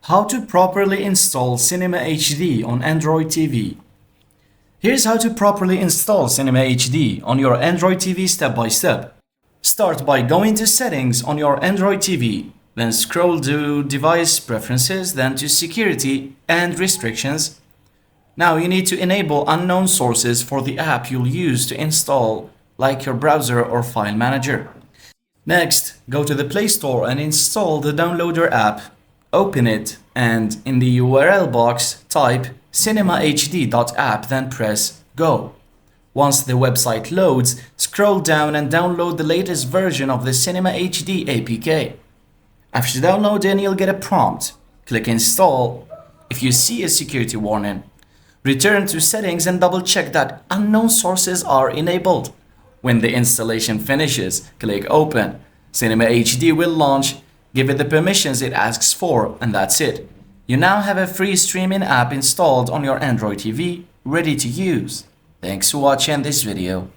How to properly install Cinema HD on Android TV. Here's how to properly install Cinema HD on your Android TV step by step. Start by going to Settings on your Android TV, then scroll to Device Preferences, then to Security and Restrictions. Now you need to enable unknown sources for the app you'll use to install, like your browser or file manager. Next, go to the Play Store and install the Downloader app. Open it and in the URL box type cinemahd.app, then press Go. Once the website loads, scroll down and download the latest version of the Cinema HD APK. After downloading, you'll get a prompt. Click Install. If you see a security warning, return to Settings and double check that unknown sources are enabled. When the installation finishes, click Open. Cinema HD will launch. Give it the permissions it asks for, and that's it. You now have a free streaming app installed on your Android TV, ready to use. Thanks for watching this video.